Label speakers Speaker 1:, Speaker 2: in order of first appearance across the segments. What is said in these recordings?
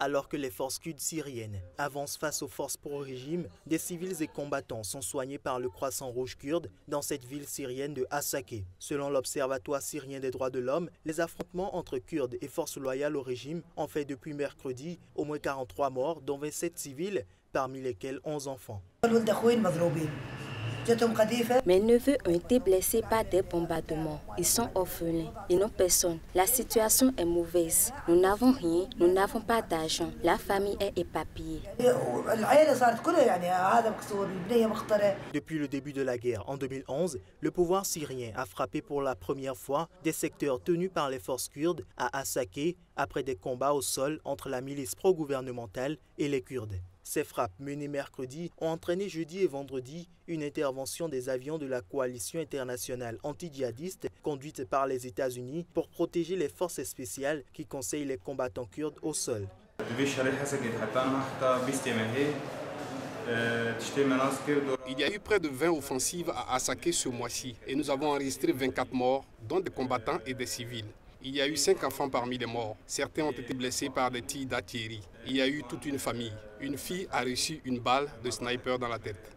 Speaker 1: Alors que les forces kurdes syriennes avancent face aux forces pro-régime, des civils et combattants sont soignés par le Croissant Rouge kurde dans cette ville syrienne de Hasakeh. Selon l'Observatoire syrien des droits de l'homme, les affrontements entre Kurdes et forces loyales au régime ont fait depuis mercredi au moins 43 morts, dont 27 civils, parmi lesquels 11 enfants.
Speaker 2: Mes neveux ont été blessés par des bombardements. Ils sont orphelins. Ils n'ont personne. La situation est mauvaise. Nous n'avons rien. Nous n'avons pas d'argent. La famille est éparpillée.
Speaker 1: Depuis le début de la guerre en 2011, le pouvoir syrien a frappé pour la première fois des secteurs tenus par les forces kurdes à Hasakeh après des combats au sol entre la milice pro-gouvernementale et les Kurdes. Ces frappes menées mercredi ont entraîné jeudi et vendredi une intervention des avions de la coalition internationale anti-djihadiste conduite par les États-Unis pour protéger les forces spéciales qui conseillent les combattants kurdes au sol.
Speaker 3: Il y a eu près de 20 offensives à Hasakeh ce mois-ci et nous avons enregistré 24 morts, dont des combattants et des civils. Il y a eu 5 enfants parmi les morts. Certains ont été blessés par des tirs d'artillerie. Il y a eu toute une famille. Une fille a reçu une balle de sniper dans la tête.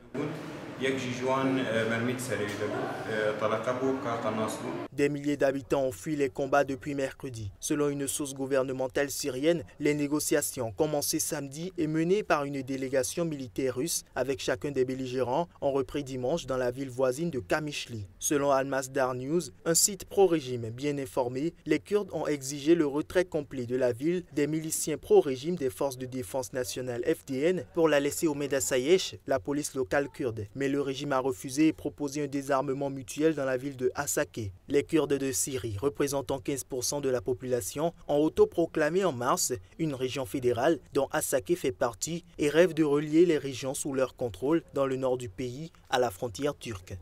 Speaker 1: Des milliers d'habitants ont fui les combats depuis mercredi. Selon une source gouvernementale syrienne, les négociations commencées samedi et menées par une délégation militaire russe avec chacun des belligérants ont repris dimanche dans la ville voisine de Kamishli. Selon Al-Masdar News, un site pro-régime bien informé, les Kurdes ont exigé le retrait complet de la ville des miliciens pro-régime des forces de défense nationale FDN pour la laisser au Medasayesh, la police locale kurde. Mais le régime a refusé et proposé un désarmement mutuel dans la ville de Hasakeh. Les Kurdes de Syrie, représentant 15% de la population, ont autoproclamé en mars une région fédérale dont Hasakeh fait partie et rêvent de relier les régions sous leur contrôle dans le nord du pays à la frontière turque.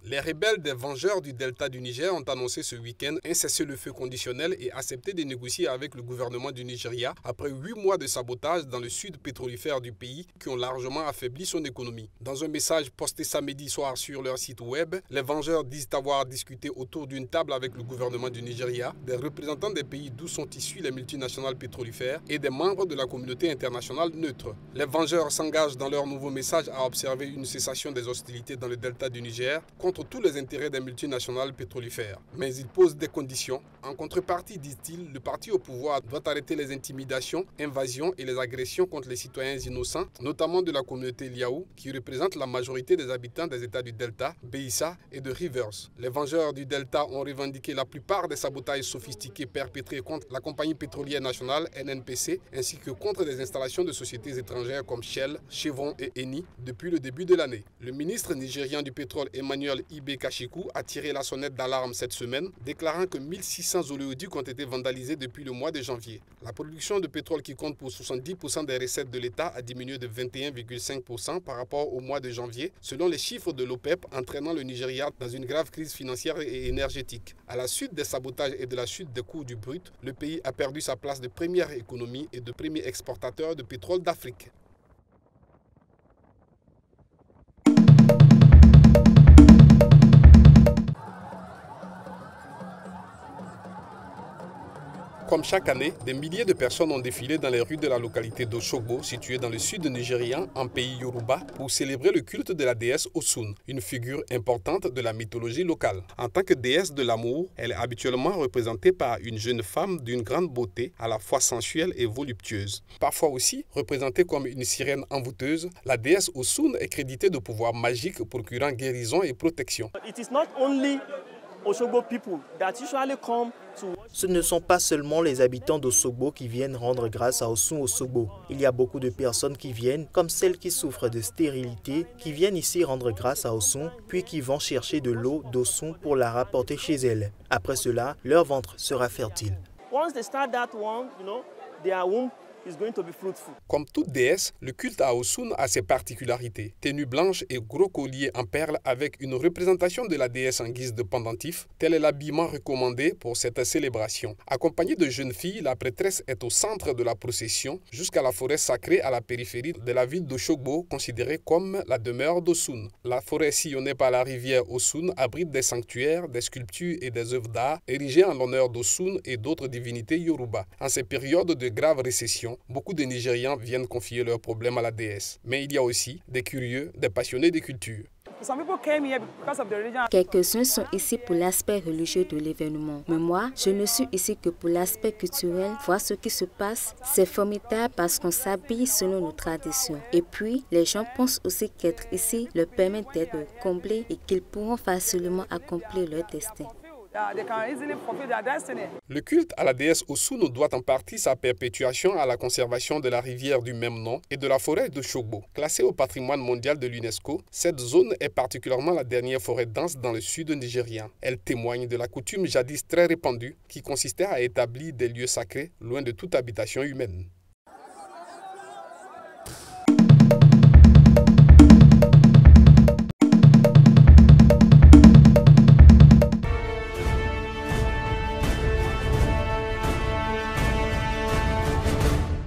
Speaker 3: Les rebelles des Vengeurs du Delta du Niger ont annoncé ce week-end un cessez-le-feu conditionnel et accepté de négocier avec le gouvernement du Nigeria après 8 mois de sabotage dans le sud pétrolifère du pays qui ont largement affaibli son économie. Dans un message posté samedi soir sur leur site web, les Vengeurs disent avoir discuté autour d'une table avec le gouvernement du Nigeria, des représentants des pays d'où sont issues les multinationales pétrolifères et des membres de la communauté internationale neutre. Les Vengeurs s'engagent dans leur nouveau message à observer une cessation des hostilités dans le Delta du Niger contre tous les intérêts des multinationales pétrolifères. Mais ils posent des conditions. En contrepartie, disent-ils, le parti au pouvoir doit arrêter les intimidations, invasions et les agressions contre les citoyens innocents, notamment de la communauté Liaou, qui représente la majorité des habitants des États du Delta, Beissa et de Rivers. Les Vengeurs du Delta ont revendiqué la plupart des sabotages sophistiqués perpétrés contre la compagnie pétrolière nationale, NNPC, ainsi que contre des installations de sociétés étrangères comme Shell, Chevron et Eni depuis le début de l'année. Le ministre nigérian du pétrole, Emmanuel Ibe Kashiku, a tiré la sonnette d'alarme cette semaine, déclarant que 1600 oléoducs ont été vandalisés depuis le mois de janvier. La production de pétrole, qui compte pour 70% des recettes de l'État, a diminué de 21,5% par rapport au mois de janvier, selon les chiffres de l'OPEP, entraînant le Nigeria dans une grave crise financière et énergétique. À la suite des sabotages et de la chute des cours du brut, le pays a perdu sa place de première économie et de premier exportateur de pétrole d'Afrique. Comme chaque année, des milliers de personnes ont défilé dans les rues de la localité d'Oshogbo, située dans le sud nigérian, en pays Yoruba, pour célébrer le culte de la déesse Osun, une figure importante de la mythologie locale. En tant que déesse de l'amour, elle est habituellement représentée par une jeune femme d'une grande beauté, à la fois sensuelle et voluptueuse. Parfois aussi, représentée comme une sirène envoûteuse, la déesse Osun est créditée de pouvoirs magiques procurant guérison et protection.
Speaker 1: Ce ne sont pas seulement les habitants d'Osogbo qui viennent rendre grâce à Osun Osogbo. Il y a beaucoup de personnes qui viennent, comme celles qui souffrent de stérilité, qui viennent ici rendre grâce à Osun, puis qui vont chercher de l'eau d'Osun pour la rapporter chez elles. Après cela, leur ventre sera fertile.
Speaker 3: Comme toute déesse, le culte à Osun a ses particularités. Tenue blanche et gros collier en perles avec une représentation de la déesse en guise de pendentif, tel est l'habillement recommandé pour cette célébration. Accompagnée de jeunes filles, la prêtresse est au centre de la procession jusqu'à la forêt sacrée à la périphérie de la ville d'Oshogbo, considérée comme la demeure d'Osun. La forêt sillonnée par la rivière Osun abrite des sanctuaires, des sculptures et des œuvres d'art érigées en l'honneur d'Osun et d'autres divinités Yoruba. En ces périodes de grave récession, beaucoup de Nigérians viennent confier leurs problèmes à la déesse. Mais il y a aussi des curieux, des passionnés des cultures.
Speaker 2: Quelques-uns sont ici pour l'aspect religieux de l'événement. Mais moi, je ne suis ici que pour l'aspect culturel. Voir ce qui se passe, c'est formidable parce qu'on s'habille selon nos traditions. Et puis, les gens pensent aussi qu'être ici leur permet d'être comblés et qu'ils pourront facilement accomplir leur destin.
Speaker 3: Le culte à la déesse Osun doit en partie sa perpétuation à la conservation de la rivière du même nom et de la forêt de Shogbo. Classée au patrimoine mondial de l'UNESCO, cette zone est particulièrement la dernière forêt dense dans le sud nigérien. Elle témoigne de la coutume jadis très répandue qui consistait à établir des lieux sacrés loin de toute habitation humaine.